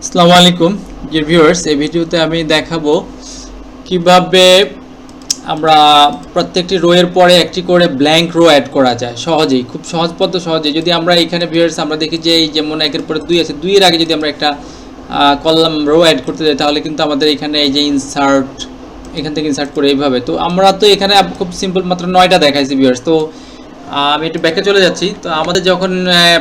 আসসালামু আলাইকুম dear viewers, এই ভিডিওতে আমি দেখাবো কিভাবে আমরা প্রত্যেকটি রো এর পরে একটি করে ব্ল্যাঙ্ক রো অ্যাড করা যায় সহজেই, খুব সহজ পদ্ধতি। সহজেই যদি আমরা এখানে ভিউয়ার্স আমরা দেখি যে এই যেমন একের পরে দুই আছে, দুইয়ের আগে যদি আমরা একটা কলাম রো অ্যাড করতে যাই তাহলে কিন্তু আমাদের এখানে এই যে ইনসার্ট, এখান থেকে ইনসার্ট করে এইভাবে। তো আমরা তো এখানে খুব সিম্পল মাত্র 9টা দেখাইছি ভিউয়ার্স। তো আমি একটু ব্যাকে চলে যাচ্ছি। তো আমাদের যখন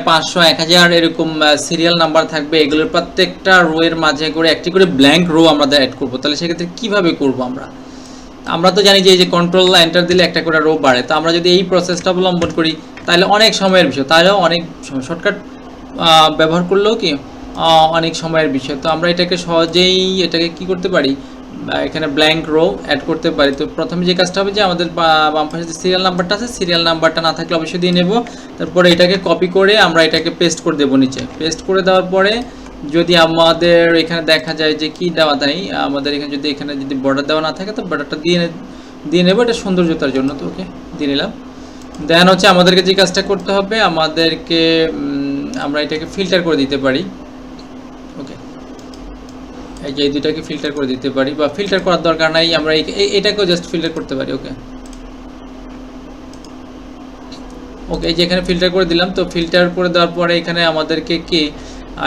500 1000 এরকম সিরিয়াল নাম্বার থাকবে, এগুলোর প্রত্যেকটা রো এর মাঝে করে একটি করে ব্ল্যাঙ্ক রো আমরা অ্যাড করব। তাহলে সেক্ষেত্রে কীভাবে করব আমরা তো জানি যে এই যে কন্ট্রোল এন্টার দিলে একটা করে রো বাড়ে। তো আমরা যদি এই প্রসেসটা অবলম্বন করি তাহলে অনেক সময়ের বিষয়, তাহলেও অনেক সময় শর্টকাট ব্যবহার করলেও কি অনেক সময়ের বিষয়। তো আমরা এটাকে সহজেই কি করতে পারি, এখানে ব্ল্যাঙ্ক রো অ্যাড করতে পারি। তো প্রথমে যে কাজটা হবে যে আমাদের বাম পাশে যে সিরিয়াল নাম্বারটা আছে, সিরিয়াল নাম্বারটা না থাকলে অবশ্যই দিয়ে নেব। তারপরে এটাকে কপি করে আমরা এটাকে পেস্ট করে দেবো নিচে। পেস্ট করে দেওয়ার পরে যদি আমাদের এখানে দেখা যায় যে কি দেওয়া নেই, আমাদের এখানে যদি বর্ডার দেওয়া না থাকে তো বর্ডারটা দিয়ে নেবো, এটা সৌন্দর্যতার জন্য। তো ওকে দিয়ে নিলাম। দেন হচ্ছে আমাদেরকে যে কাজটা করতে হবে, আমরা এটাকে ফিল্টার করে দিতে পারি। ওকে, এই যে এই দুটাকে ফিল্টার করে দিতে পারি, বা ফিল্টার করার দরকার নাই, আমরা এটাকেও জাস্ট ফিল্টার করতে পারি। ওকে ওকে, এই যে এখানে ফিল্টার করে দিলাম। তো ফিল্টার করে দেওয়ার পরে এখানে আমাদেরকে কি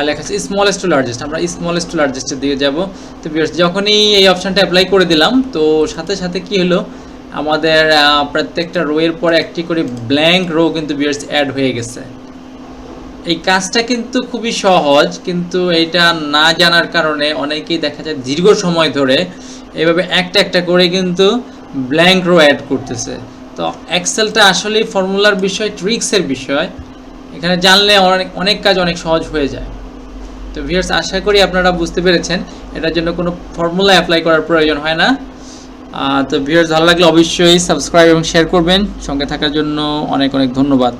লেখা আছে স্মলেস্ট টু লার্জেস্ট, আমরা স্মলেস্ট টু লার্জেস্টের দিকে যাব। তো যখনই এই অপশানটা অ্যাপ্লাই করে দিলাম তো সাথে সাথে কি হলো, আমাদের প্রত্যেকটা রো এর পরে একটি করে ব্ল্যাঙ্ক রো কিন্তু ভিউয়ার্স অ্যাড হয়ে গেছে। এই কাজটা কিন্তু খুবই সহজ, কিন্তু এইটা না জানার কারণে অনেকেই দেখা যায় দীর্ঘ সময় ধরে এভাবে একটা করে কিন্তু ব্ল্যাঙ্ক রো অ্যাড করতেছে। তো এক্সেলটা আসলে ফর্মুলার বিষয়, ট্রিক্সের বিষয়, এখানে জানলে অনেক কাজ অনেক সহজ হয়ে যায়। তো ভিউয়ার্স, আশা করি আপনারা বুঝতে পেরেছেন, এটার জন্য কোনো ফর্মুলা অ্যাপ্লাই করার প্রয়োজন হয় না। তো ভিউয়ার্স, ভালো লাগলে অবশ্যই সাবস্ক্রাইব এবং শেয়ার করবেন। সঙ্গে থাকার জন্য অনেক ধন্যবাদ।